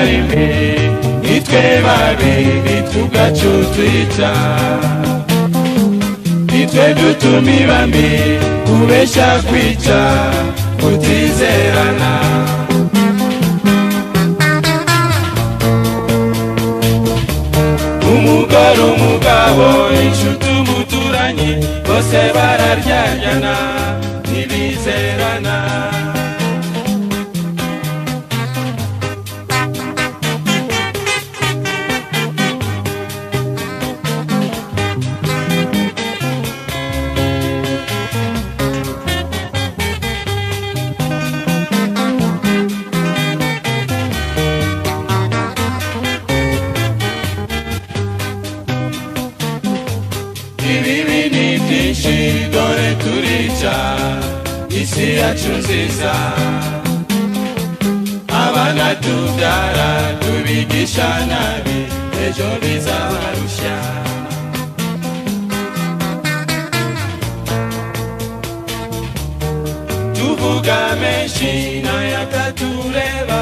rimwe nitwe babiri tugacutwica nitwe dutuma ibambi kubesha kwica kutizerana umugore umugabo inshuti umuturanyi bose bararyanyana ntibizerana dore turica isi yacu nziza abana tubyara tubigisha nabi ejo bizabarusha tuvuga menshi n'ayatatureba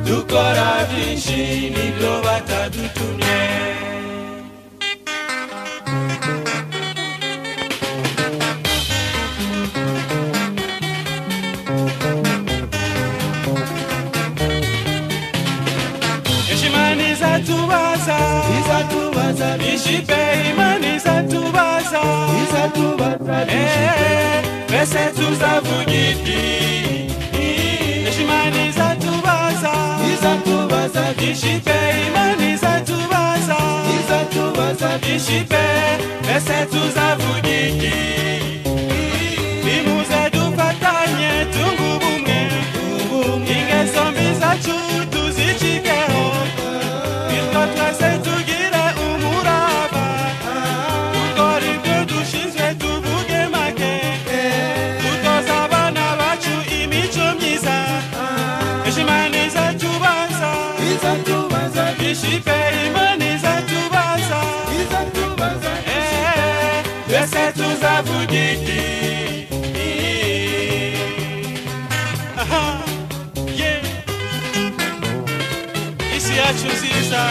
dukora byinshi nibyo batadutumye Ishipe imani zatubaza Bese tuzavugiti Ishimani zatubaza Ishipe imani zatubaza Ishipe Bese tuzavugiti Bimuze dufatanye tungubumwe Ingeso mbizacu tuzichikeho Bitwa twese tugire umurava Ukora ibyo dushinzwe tuvuge make Dutoza abana bacu imico myiza Ishimani zatubaza Ishipe imani zatubaza Bese tuzavugiti Isi yacu nziza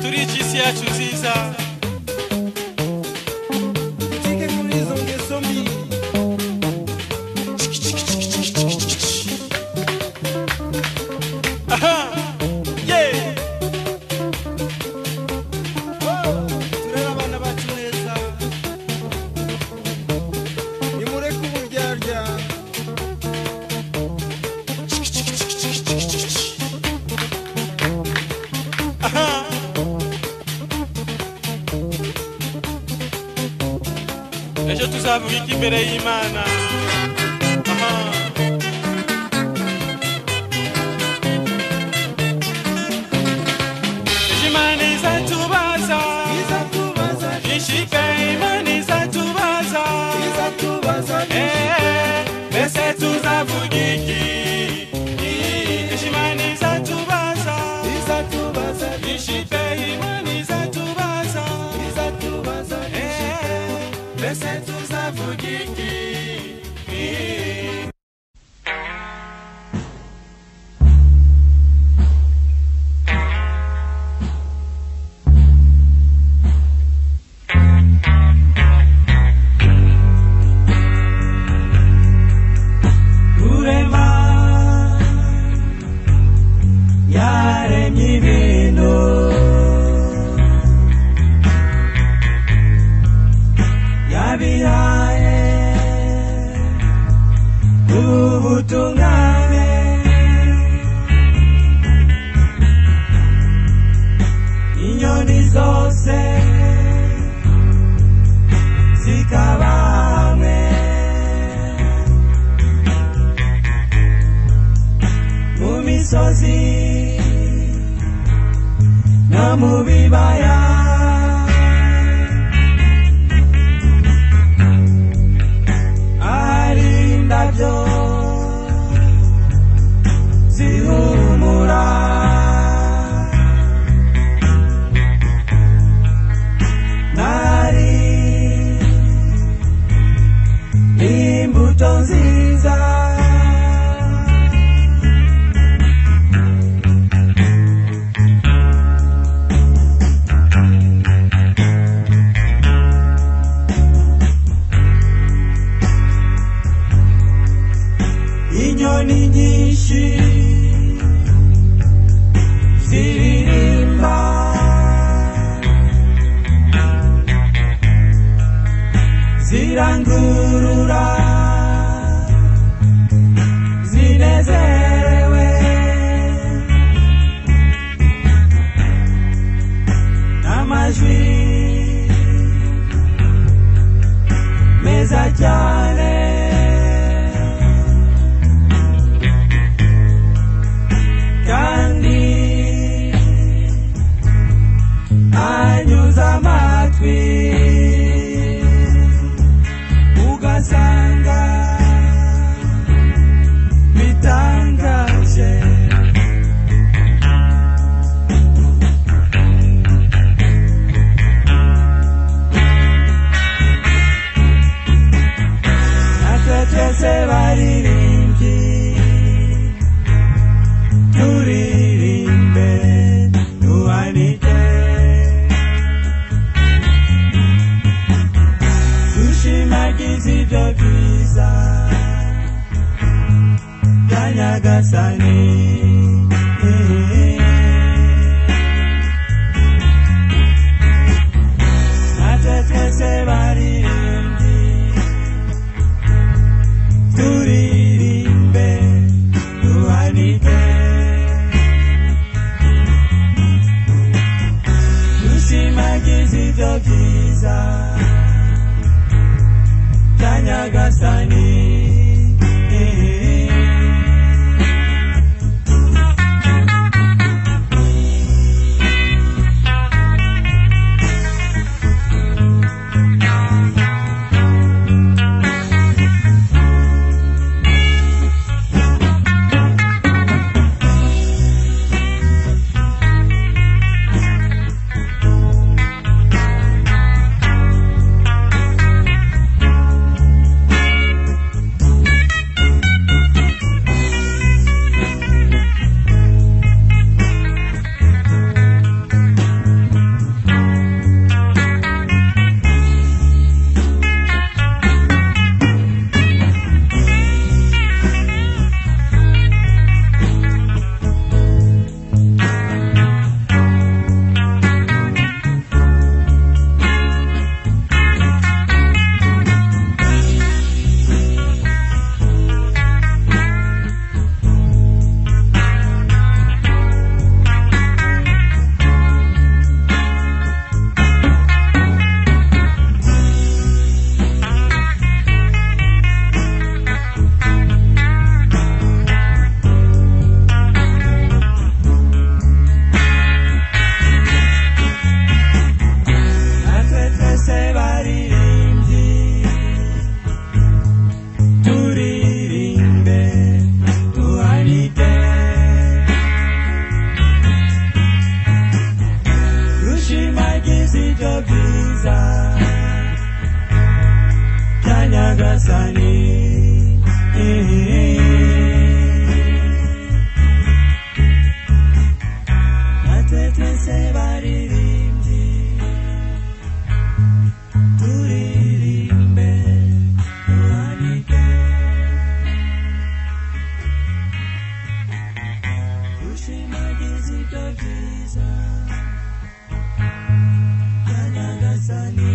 Turichi isi yacu nziza Tike kuri izo ngeso mbi Turera abana bacu neza Nimureke uburyarya Ejo tuzavugika imbere y'Imana Ishimani zatubaza Ishipe imani zatubaza Bese tuzavugiki Ishimani zatubaza Ishipe imani zatubaza Bese tuzavugiki Urema yaremye ibintu yabihaye ubutungane mu bibaya ari indabyo zihumura nari imbuto nziza inyoni nyinshi ziririmba zirangurura zinezerewe n'amajwi meza cyane kandi anyuze amatwi ugasanga bitangaje natwe twese baririmbyi turirimbe duhanike dushimagize ibyo byiza bya Nyagasani natwe twese baririmbyi turirimbe duhanike dushimagize ibyo byiza bya Nyagasani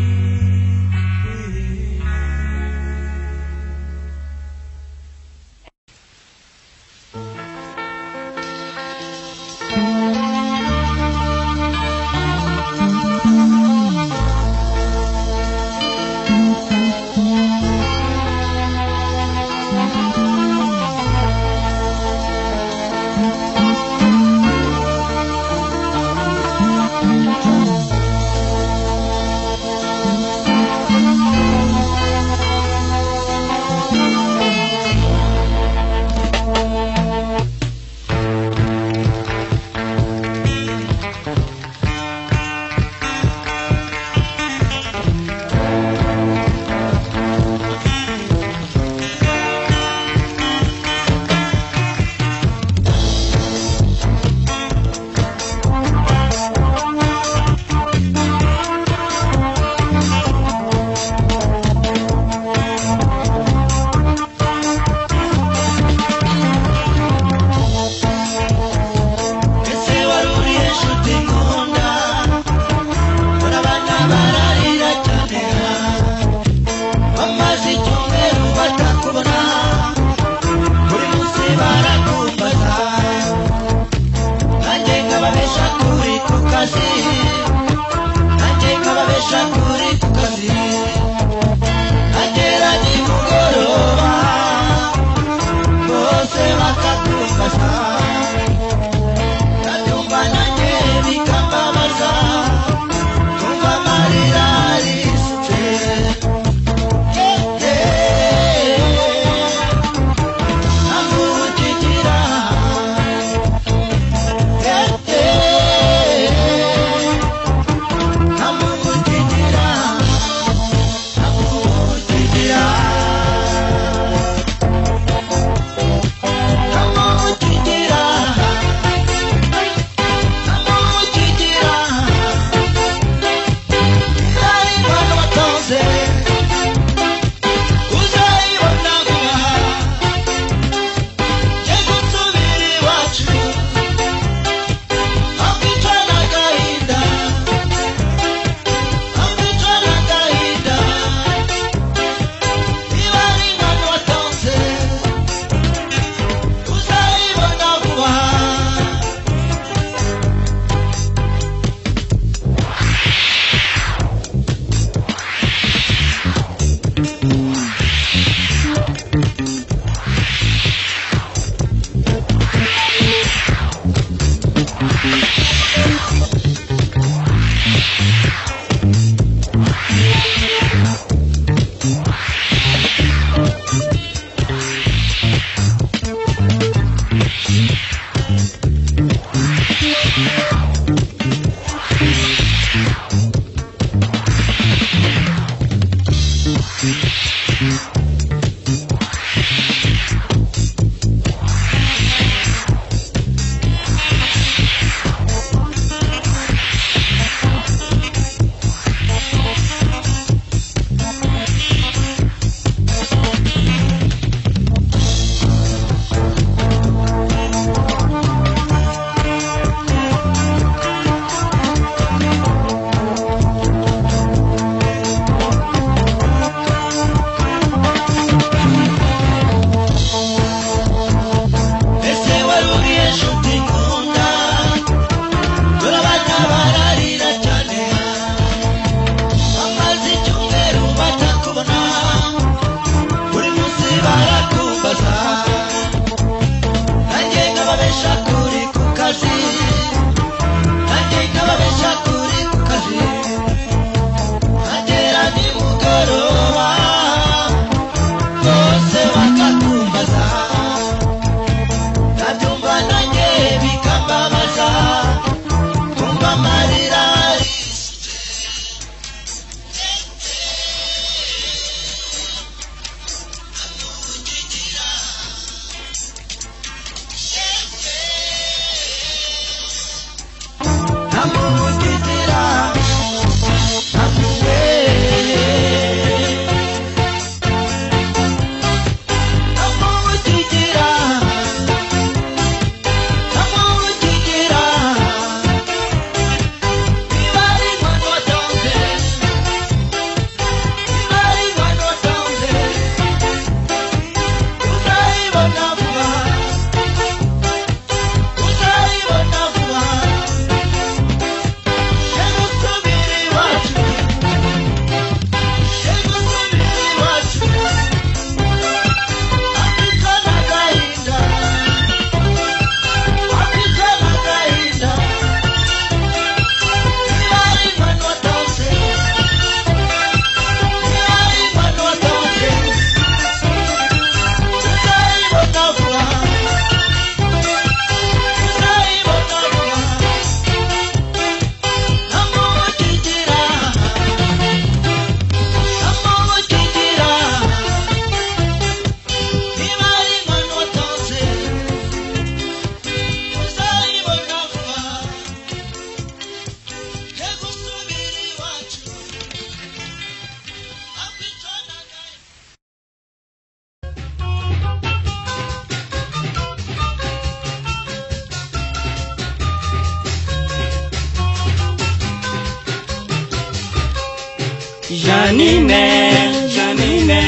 Janine, Janine,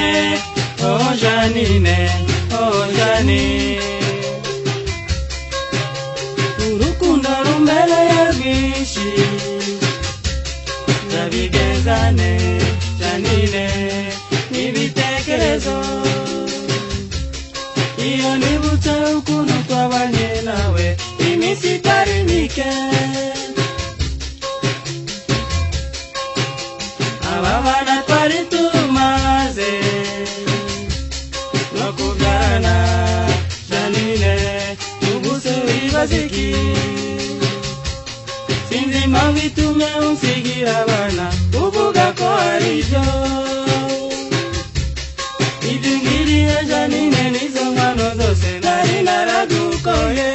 oh Janine, oh Janine. Urukundo rumbele yarwishi, zabigezane, Janine, nibitekerezo. Iyo nibutse ukuntu twabanye nawe, iminsi itari mike. Ababana twari tumaze no kubyarana, Janine, ubuse wibaziki. Sinzi impamvu itumye unsigira abana, uvuga ko ari ibyo. Ibyo ngiriye Janine nizo nkano zose nari naragukoye.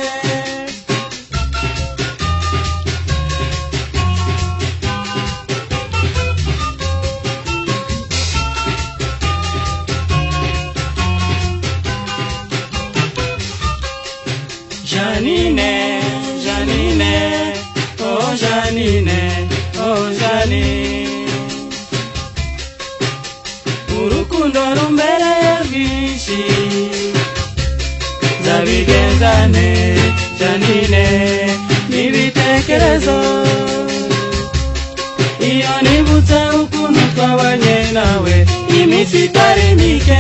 Janine, Janine, oh Janine, oh Janine. Urukundo rumbereye rwinshi, zabigezane, Janine, nibitekerezo. Iyo nibutse ukuntu twabanye nawe, iminsi itari mike.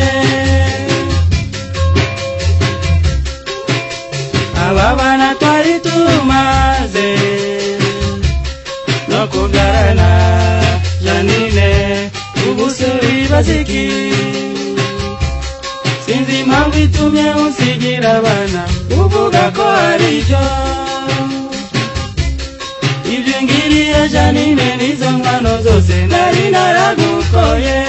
Ababana twari tumaze no kubyarana, Janine, ubuse wibaziki. Sinzi impamvu itumye unsigira abana, uvuga ko ari ibyo. Ibyo ngiriye Janine nizo nkano zose nari naragukoye.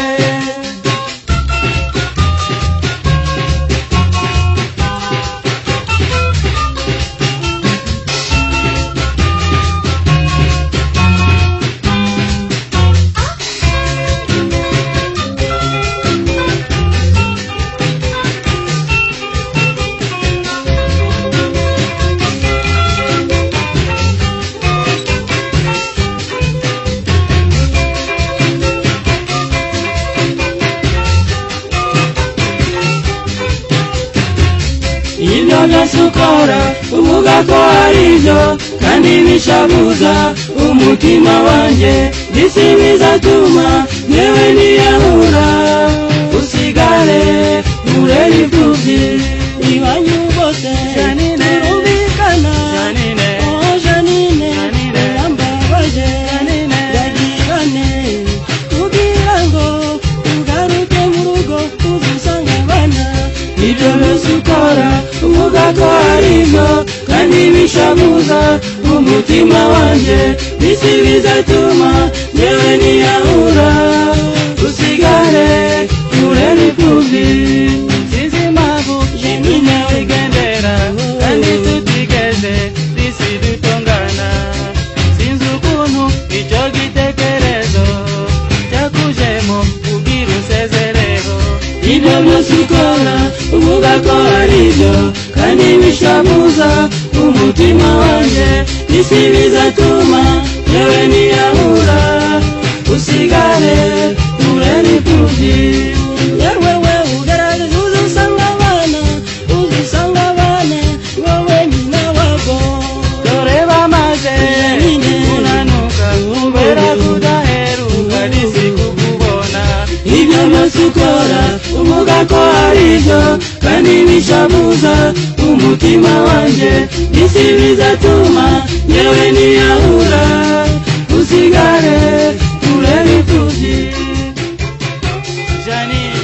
byose ukora uvuga ko ari byo kandi bishavuza umutima wanjye bisi bizatuma yewe niyahura usigare urera imfubyi iwanyu bose turumvikana oh Janine urambabaje ndagirane kugira ngo ugaruke mu rugo uzusanga abana ibyo byose ukora uvuga ko ari byo kandi bishavuza umutima wanjye bisi bizatuma yewe niyahura usigare urera imfubyi sinzi impamvu Janine wigendera kandi tutigeze bisi dutongana sinzi ukuntu icyo gitekerezo cyakujemo kugira usezereho ibyo byose ukora uvuga ko ari byo kandi bishavuza umutima wanjye bisi bizatuma yewe niyahura usigare urera imfubyi yewe ugaragaza uzusanga abana wowe nyina wabo dore bamaze kunanuka kubera kudaheruka disi kukubona ibyo byose ukora uvuga ko ari byo kandi bishavuza umutima wanjye bisi bizatuma yewe niyahura usigare urera imfubyi Janine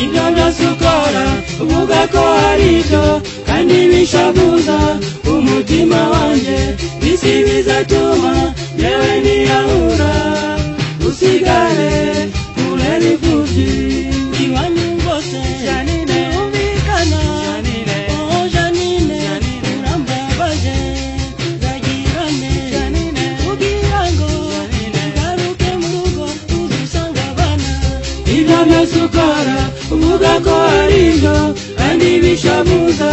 ibyo byose ukora uvuga ko ari byo kandi bishavuza umutima wanjye bisi bizatuma yewe niyahura usigare urera imfubyi iwanyu bose Janine umvikana oh Janine urambabaje ndagirane kugira ngo ugaruke mu rugo uzusanga abana ibyo byose ukora uvuga ko ari byo kandi bishavuza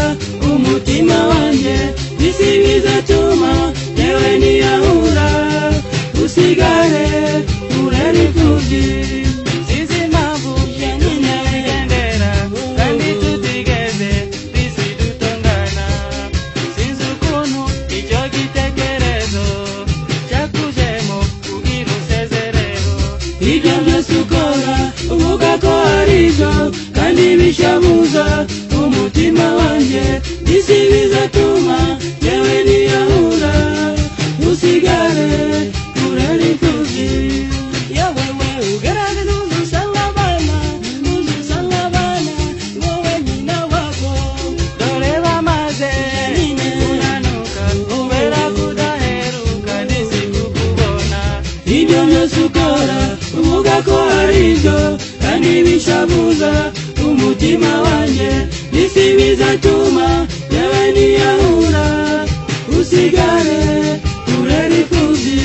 umutima wanjye bisi bizatuma yewe niyahura usigare urera imfubyi sinzi impamvu Janine wigendera kandi tutigeze bisi dutongana sinzi ukuntu icyo gitekerezo cyakujemo kugira usezereho ibyo byose ukora uvuga ko ari byo kandi bishavuza umutima wanjye bisi bizatuma yewe niyahura usigare urera imfubyi yewe ugaragaza uzusanga abana wowe nyina wabo dore bamaze kunanuka kubera kudaheruka disi kukubona ibyo byose ukora uvuga ko ari byo kandi bishavuza umutima wanjye bisi bizatuma yewe niyahura usigare urera imfubyi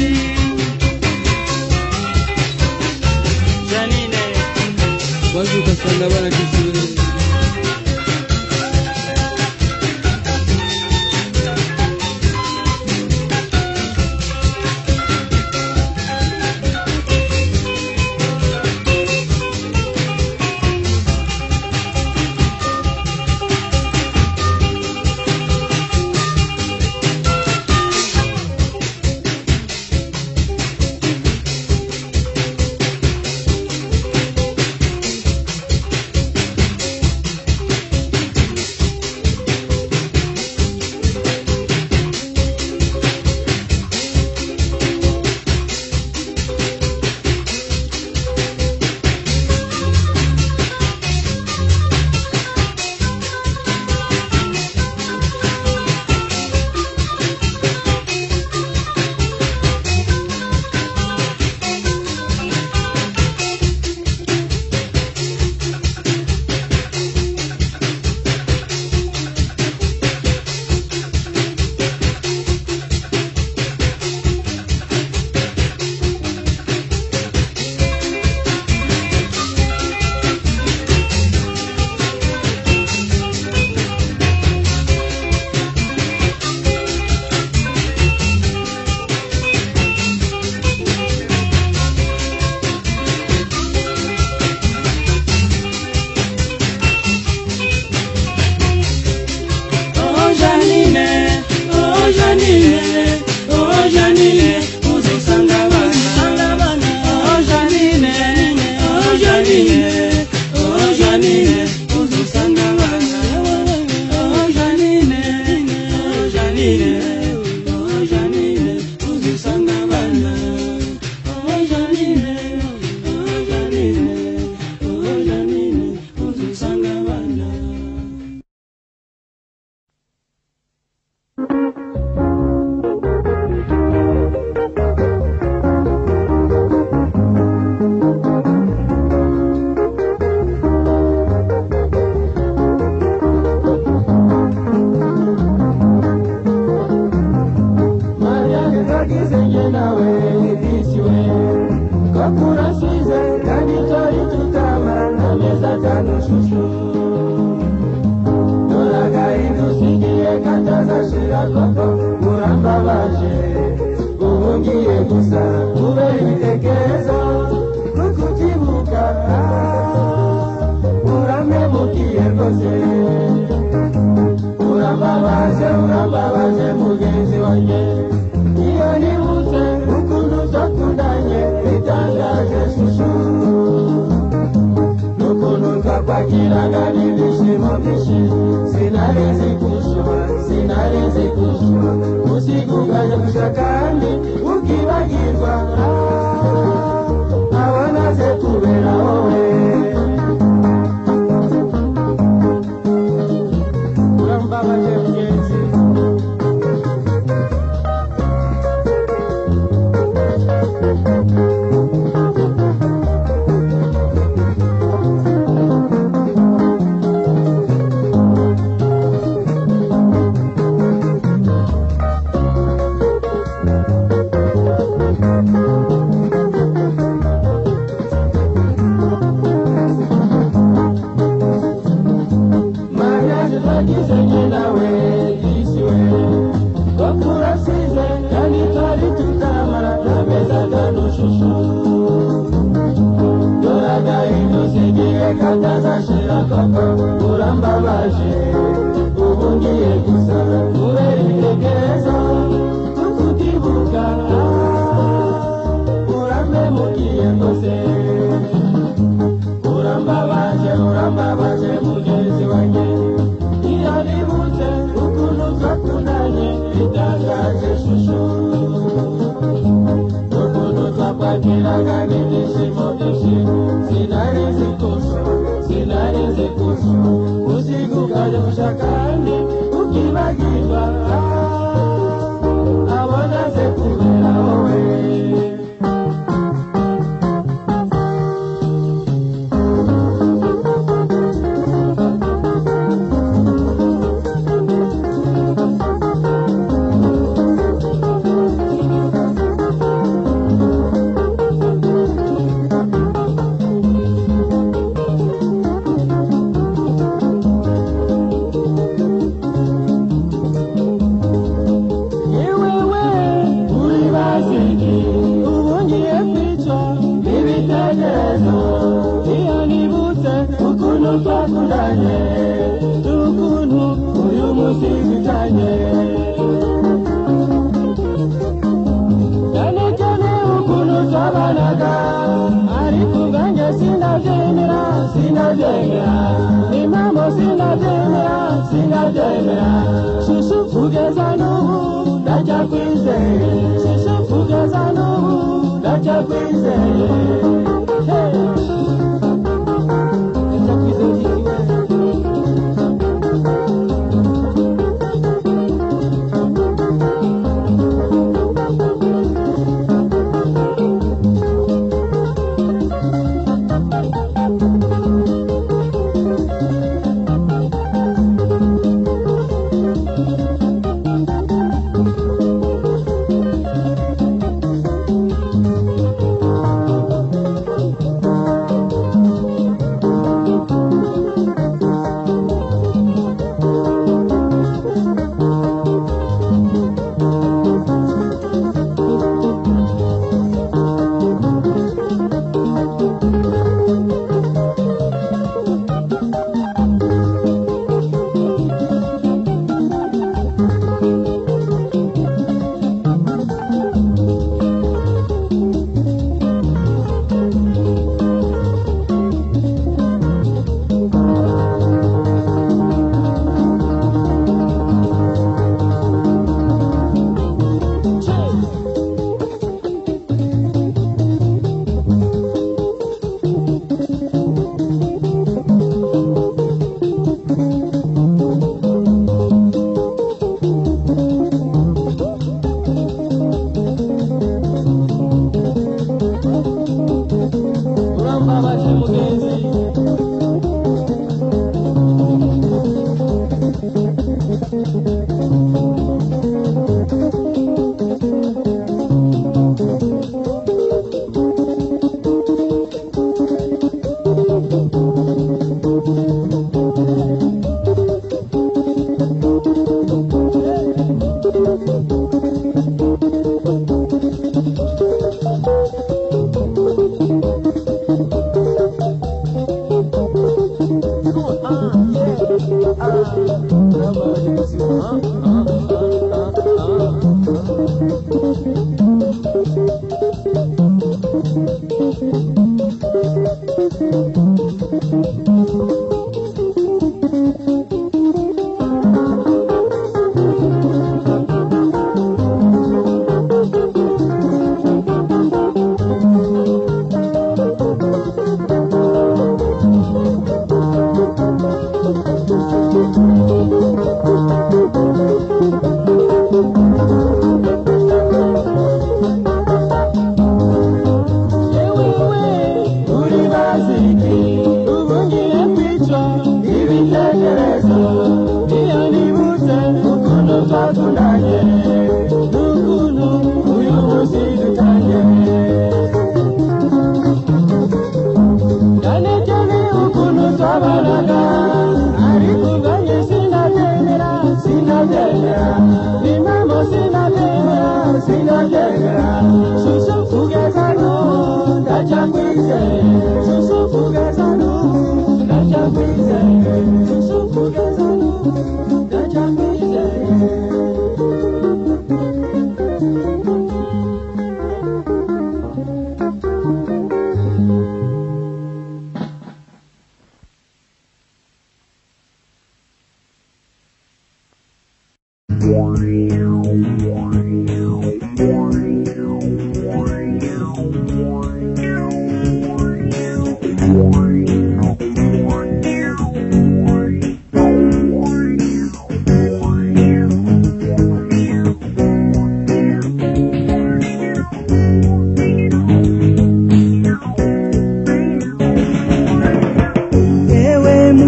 Janine maze ugasanga barakisubira oh Janine, uzusanga abana. Oh Janine, oh Janine, oh Janine, uzusanga abana. Oh Janine, oh Janine, oh Janine, uzusanga abana.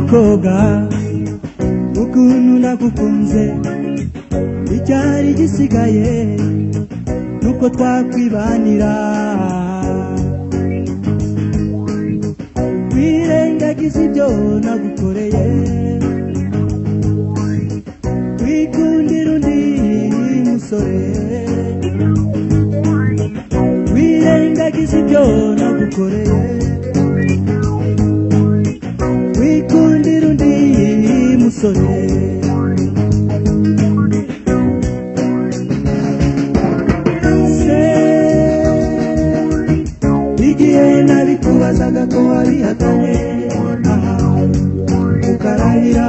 koga ukuntu nagukunze icyari gisigaye nuko twakwibanira wirengagiza ibyo nagukoreye wikundira undi musore wirengagiza ibyo nagukoreye wikundira undi musore igihe nabikubazaga ko wabihakanye ukarahira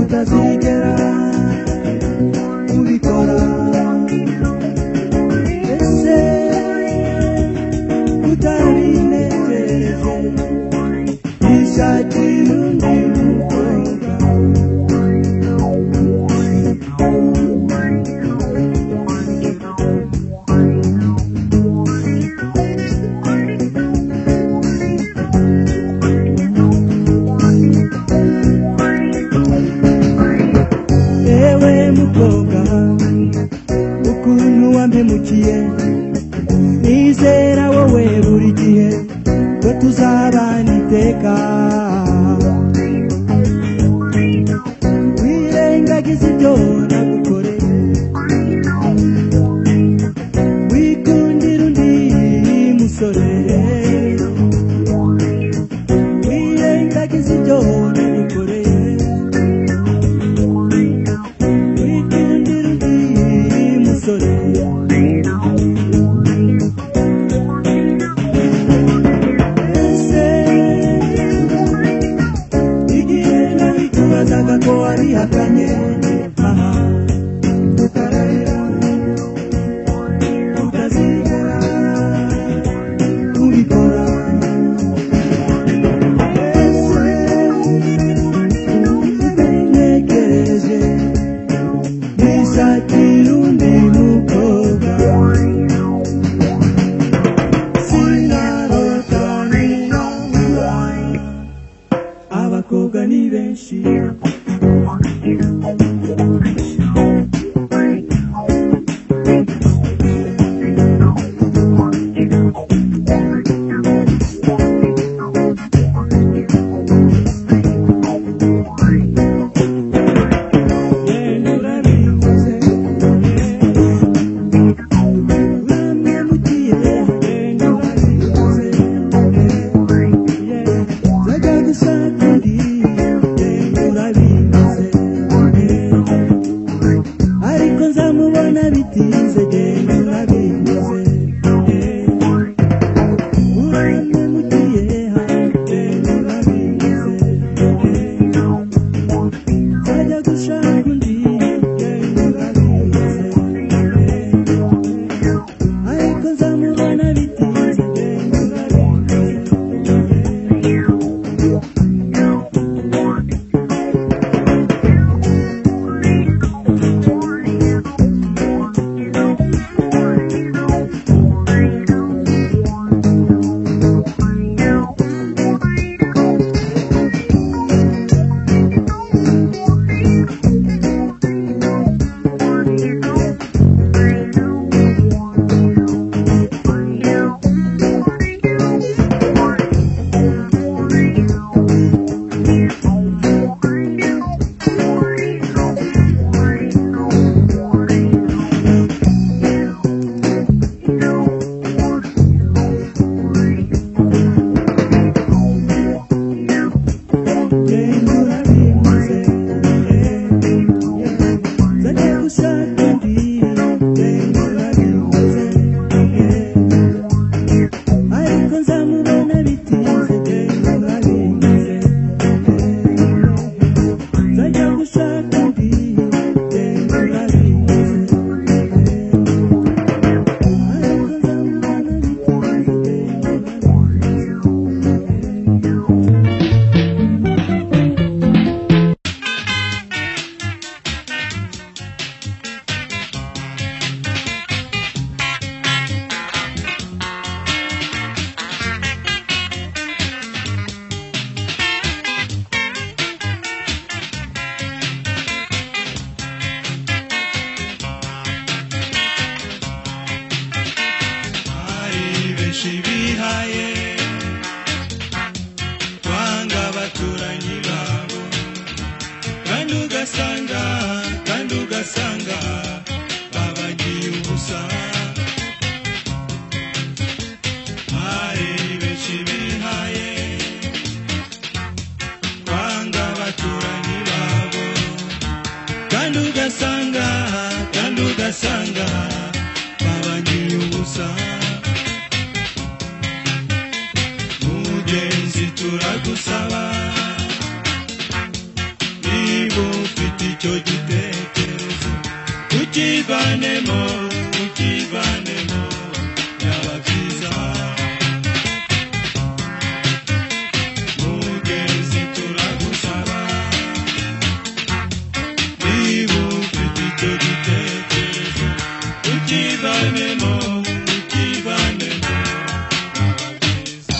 utazigera ubikora ese utabinejeje nishakira undi mukobwa ewe mukobwa ukuntu wampemukiye nizera wowe buri gihe ko tuzabana iteka wirengagiza ibyo nagukoreye wikundira undi musore wirengagiza ibyo nagukoreye wikundira undi musore bazaga ko warihakanye ukarahira utazigera ubikora ese utegereje nishakira undi mukobwa sinarota nirabura abakobwa ni benshi ugasanga babangiye ubusa. Mugenzi turagusaba, niba ufite icyo gitekerezo ukivanemo, ukivanemo byaba byiza. Mugenzi turagusaba, niba ufite icyo gitekerezo ukivanemo, ukivanemo byaba byiza.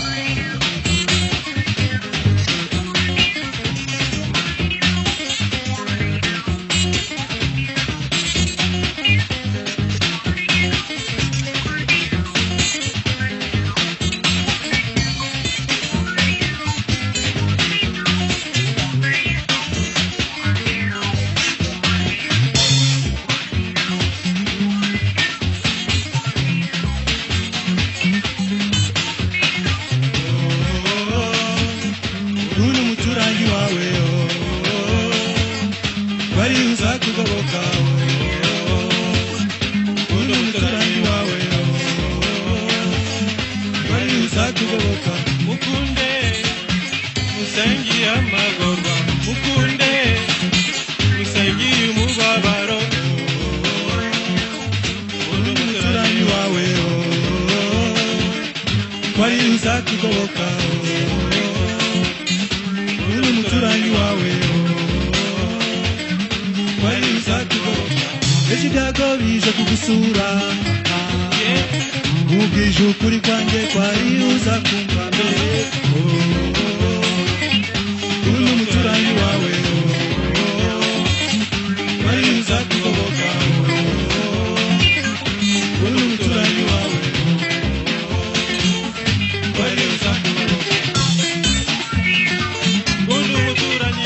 Unu muturanyi wawe wari uzakugoboka. Unu muturanyi wawe wari uzakugoboka. mukunde musangiye amagorwa, mukunde musangiye umubabaro. Unu muturanyi wawe wari uzakugoboka. Unu muturanyi wawe wari uzakugoboka. Ejo ibyago bije kugusura, ubwije ukuri kwanjye kwari uzakumva mbere. Unu muturanyi wawe wari uzakugoboka. Unu muturanyi wawe wari uzakugoboka. Unu muturanyi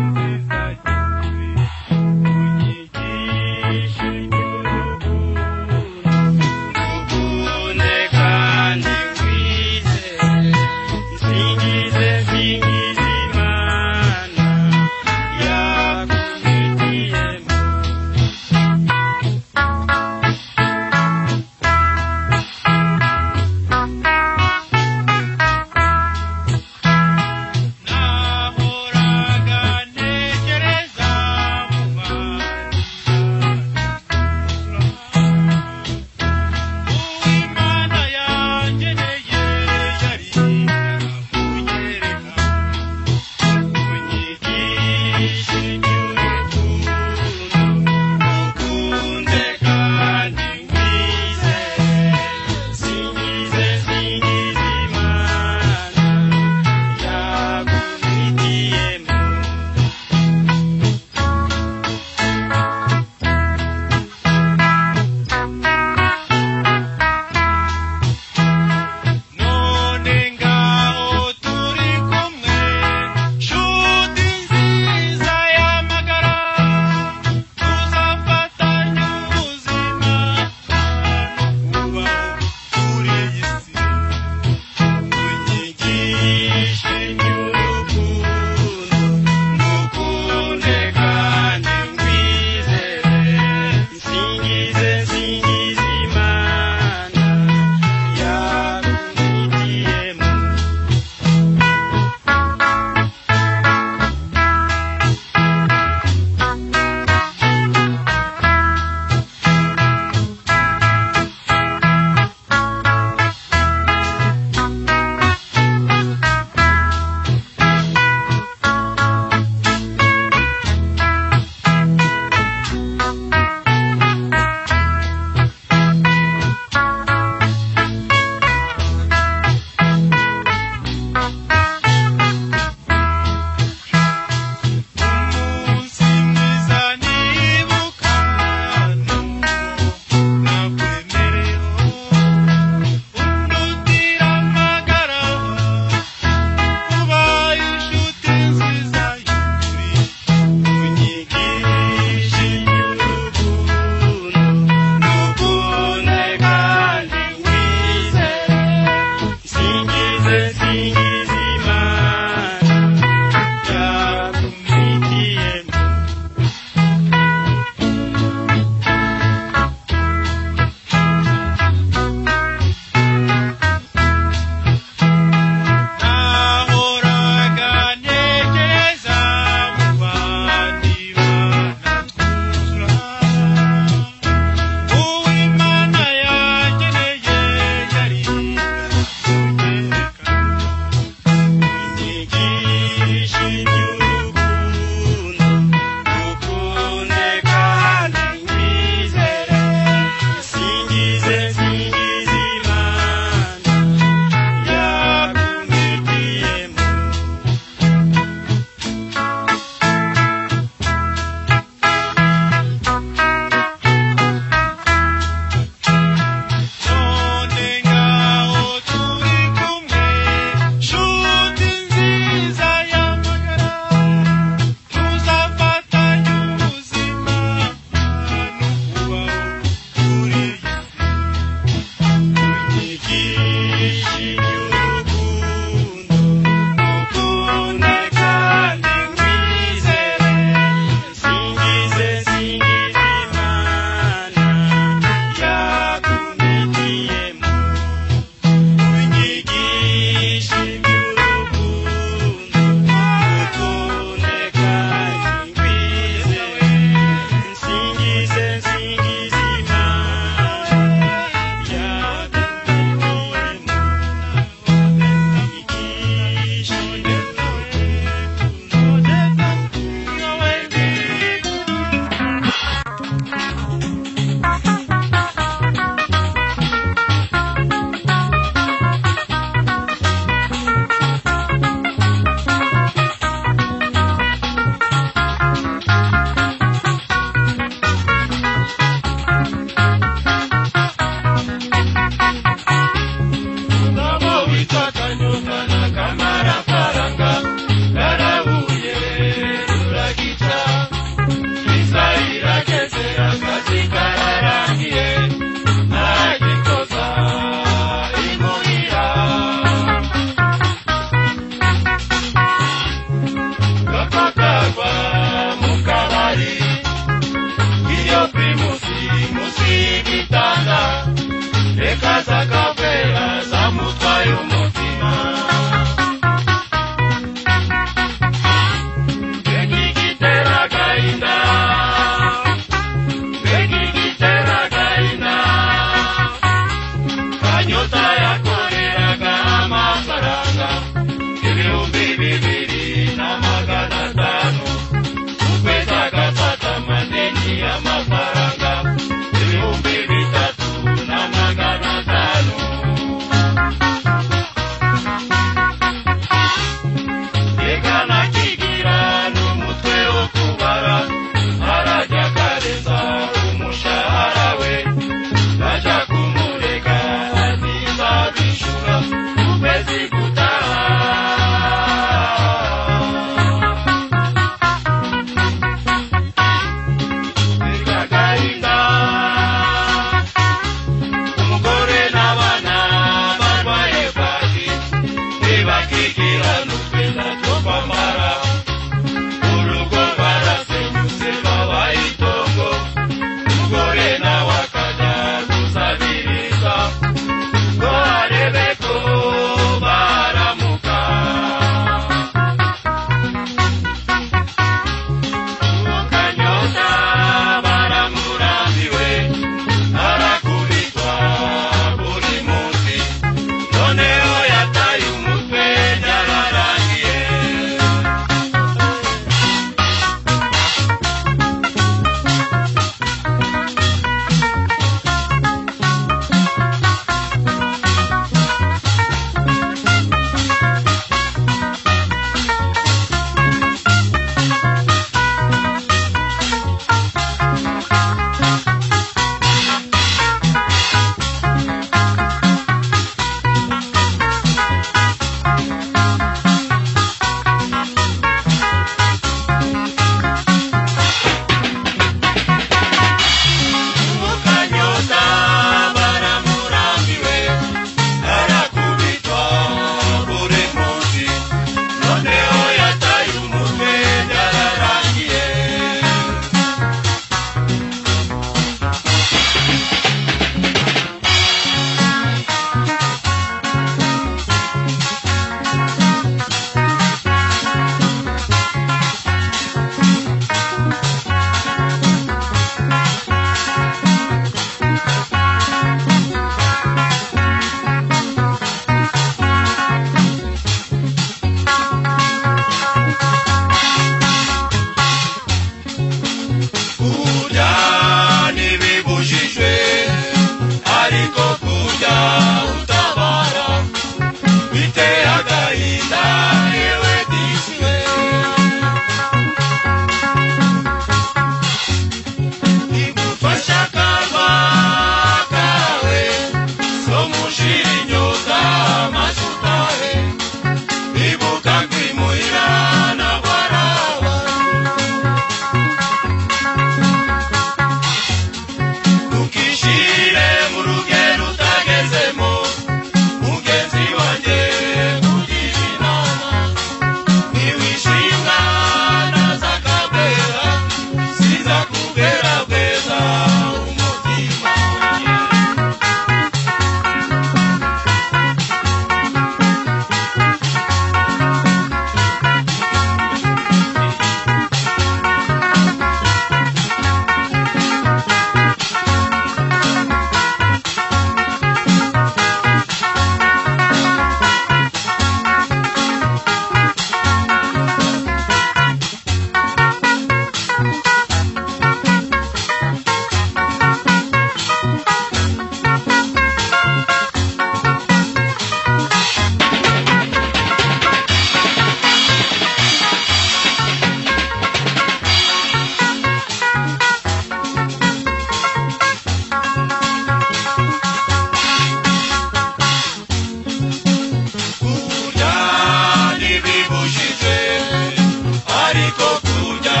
ariko kurya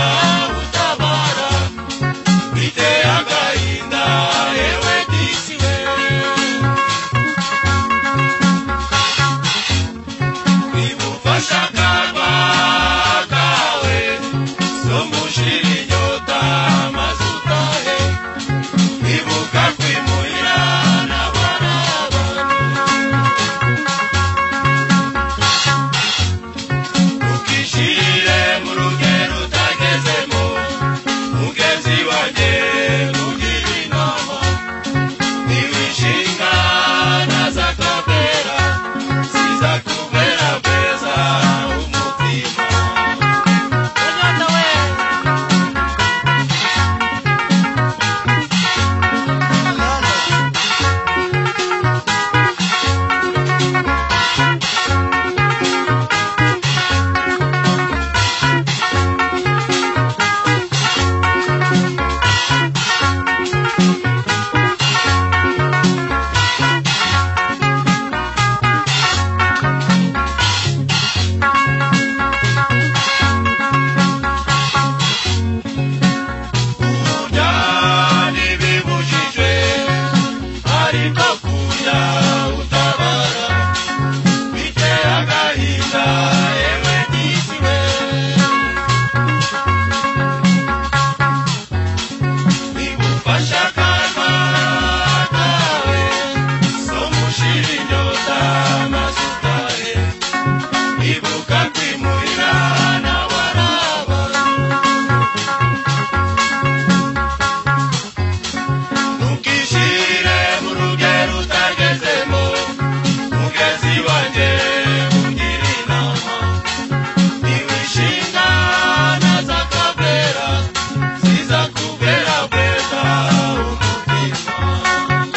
utabara biteye agahinda yewe disiwe bigufasha karwa kawe so mushira inyota maze utahe bibuka kwimuhira ukishire mu rugero utagezemo mugezi wanjye kugira inama niwishinga nazakabera sizakubera beza umutima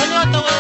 Onyota we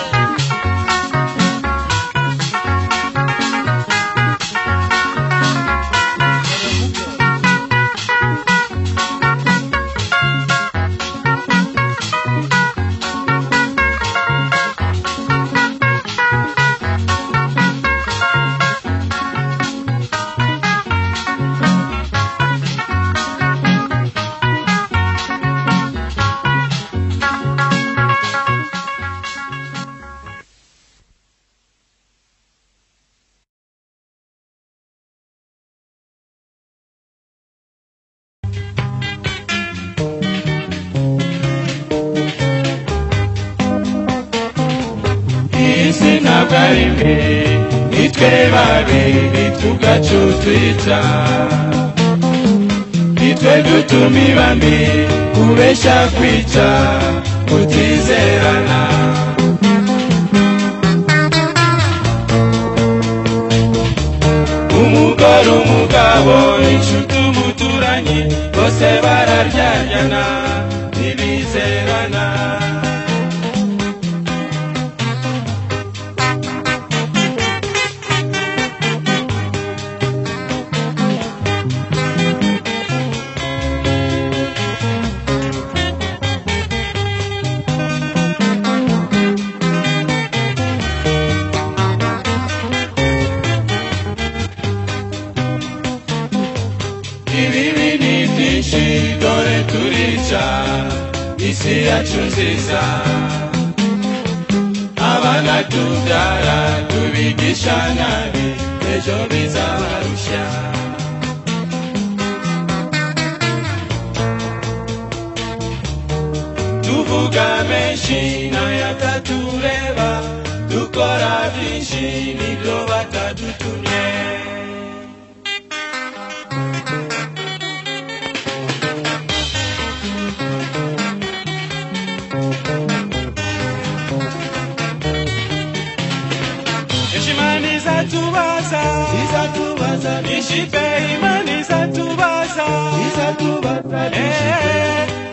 Sinabaribe nitwe babiri tugacutwita nitwe dutumi bambi kubesha kwica kutizerana umugore umugabo inshuti umuturanyi bose bararyanyana ntibizerana ibibi ni byinshi dore turica isi yacu nziza abana tubyara tubigisha nabi ejo bizabarusha tuvuga menshi n'ayatatureba dukora byinshi nibyo batadutumye Imani izatubaza nishipe imani izatubaza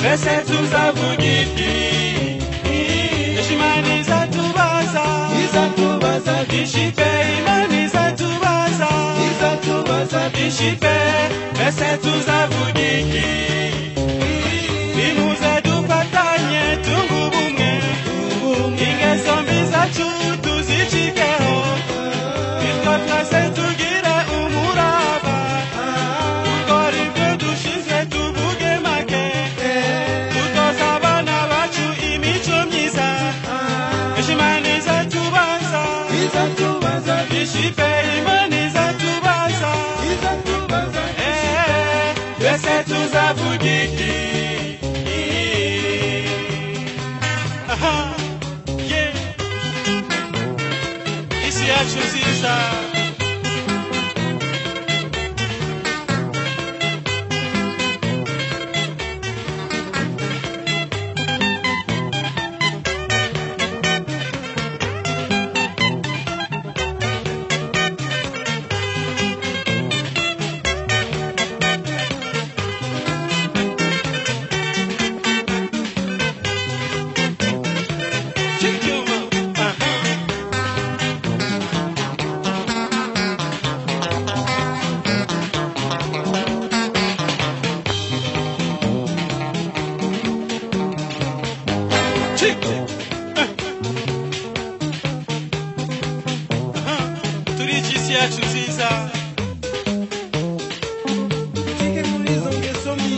bese tuzavuga iki Imani izatubaza nishipe imani izatubaza nishipe bese tuzavuga iki nimuze dufatanye tunga ubumwe ingeso mbi zacu tuzicikeho bityo twese tugire umurava ukora ibyo dushaka nishipe imani izatubaza twese tuzavugiki isi yacu nziza turiki yacu nziza tike muri izo ngeso mbi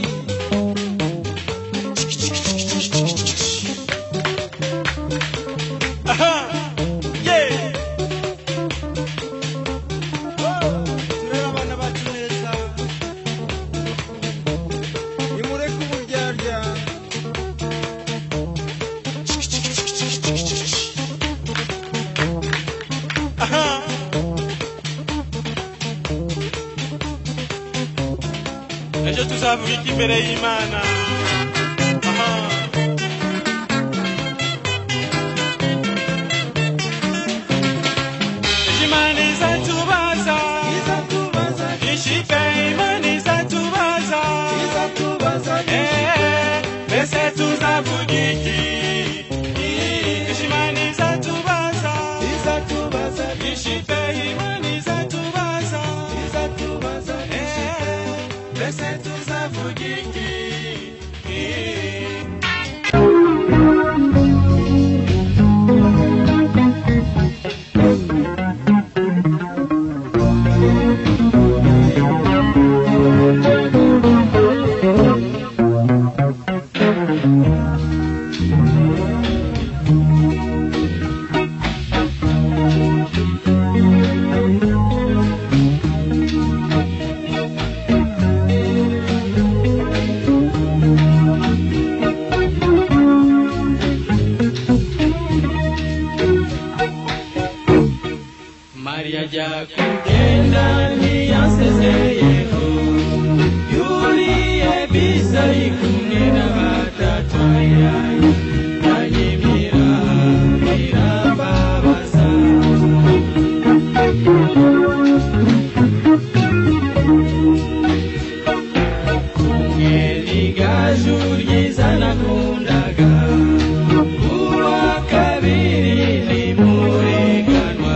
turera abana bacu neza nimureke uburyarya ejo tuzavuga imbere y'Imana Imana izatubaza nishipe imana izatubaza mbese tuzavuga iki Imana izatubaza nishipe imana izatubaza mbese tuzavuga iki Maria ajya kugenda ntiyasezeyeho yuriye bisi ari kumwe n'abatatu yanyimira birababaza kumwe n'igaju ryiza nakundaga uwa kabiri ni mureganwa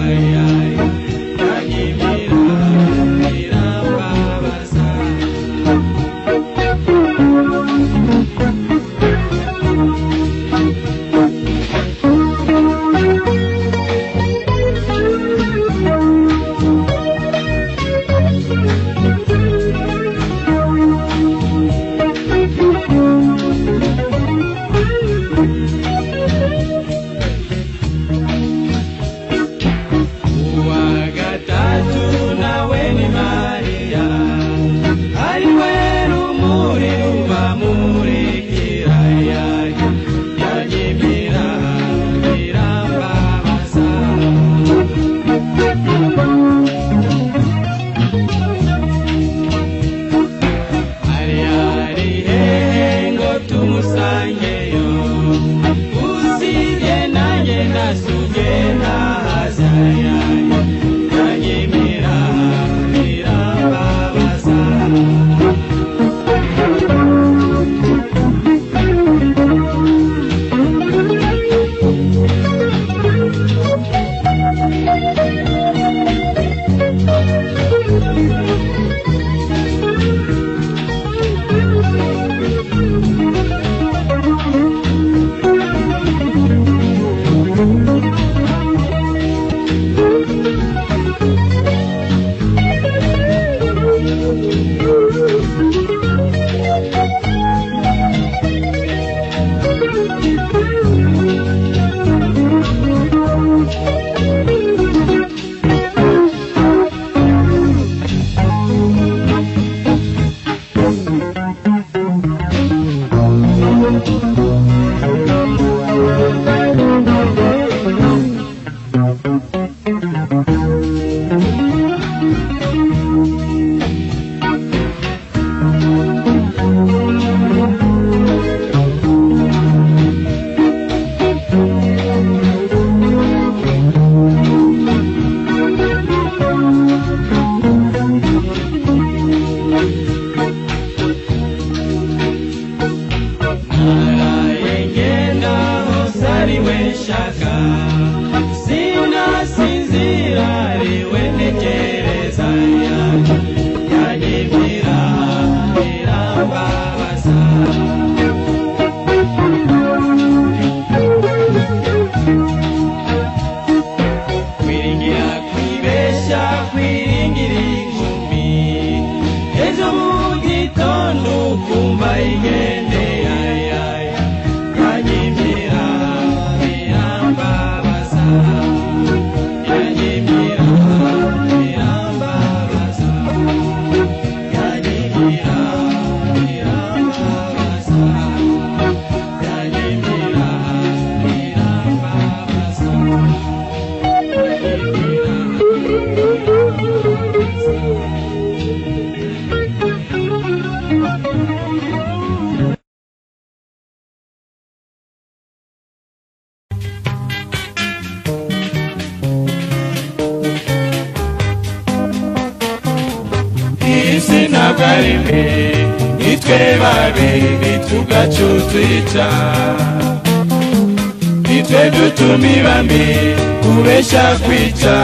birambabaza kwiringira kwibeshya kwiringira inkumi ejo mu gitondo kumva igende yanyimira birambabaza yanyimira birambabaza yanyimira birambabaza yanyimira birambabaza isi ntabwo ari mbi nitwe babiri tugacutwica nitwe dutuma iba mbi kubeshya kwica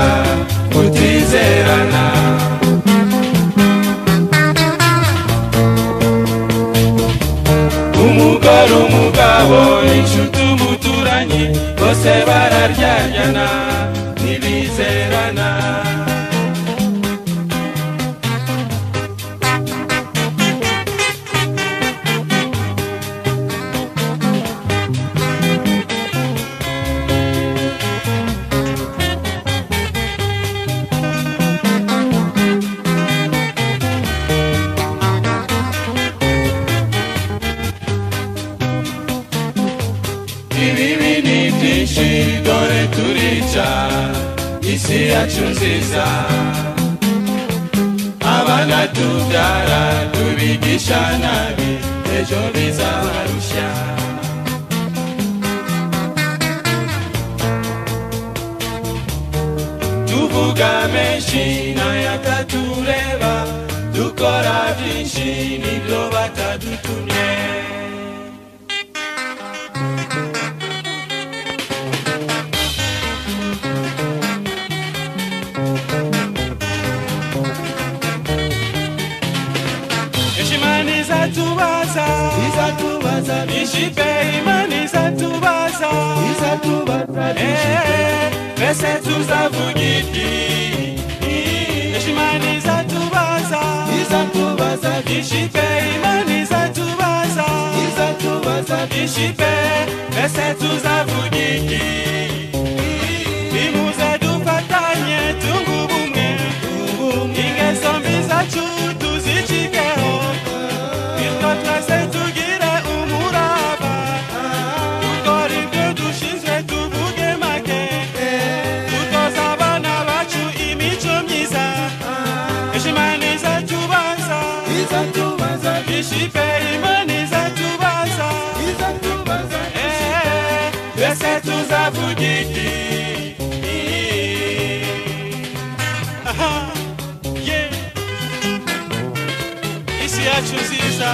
kutizerana umugore umugabo inshuti umuturanyi bose bararyanyana ntibizerana ibibi ni byinshi dore turica isi yacu nziza abana tubyara tubigisha nabi ejo bizabarushya tuvuga menshi n'ayatatureba dukora byinshi nibyo batadutumye izatubaza bishipe imani izatubaza mbese tuzavuga iki imani izatubaza bishipe imani izatubaza bishipe mbese tuzavuga iki nimuze dufatanye tunga ubumwe ingeso mbi zacu tuzicikeho bityo twese tugire umurava dukora ibyo dushinzwe tuvuge make dutoza abana bacu imico myiza imana izatubaza bishipe imana izatubaza twese tuzavuga iki isi yacu nziza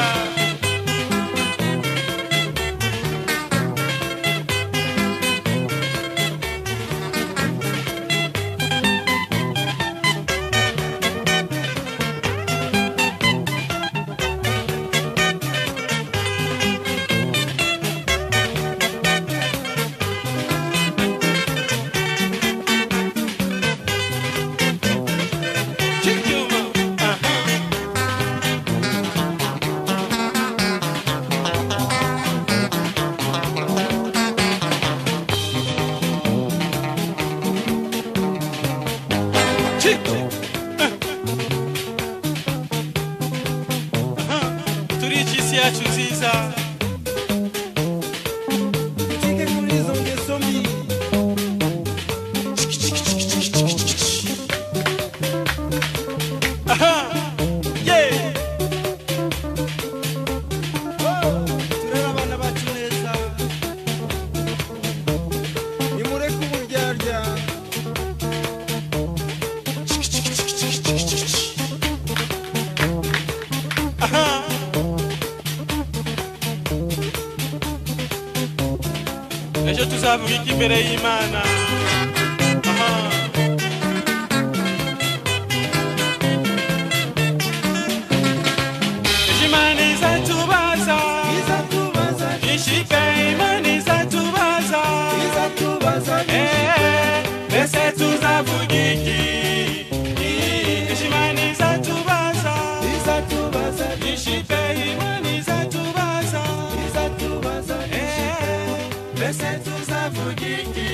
turica isi yacu nziza tujye kuri izo ngeso mbi turera abana bacu neza nimureke uburyarya ejo tuzavuga iki imbere y'Imana Imana izatubaza ishipe imana izatubaza mbese tuzavuga iki ishimana izatubaza ishipe imana izatubaza mbese tuzavuga iki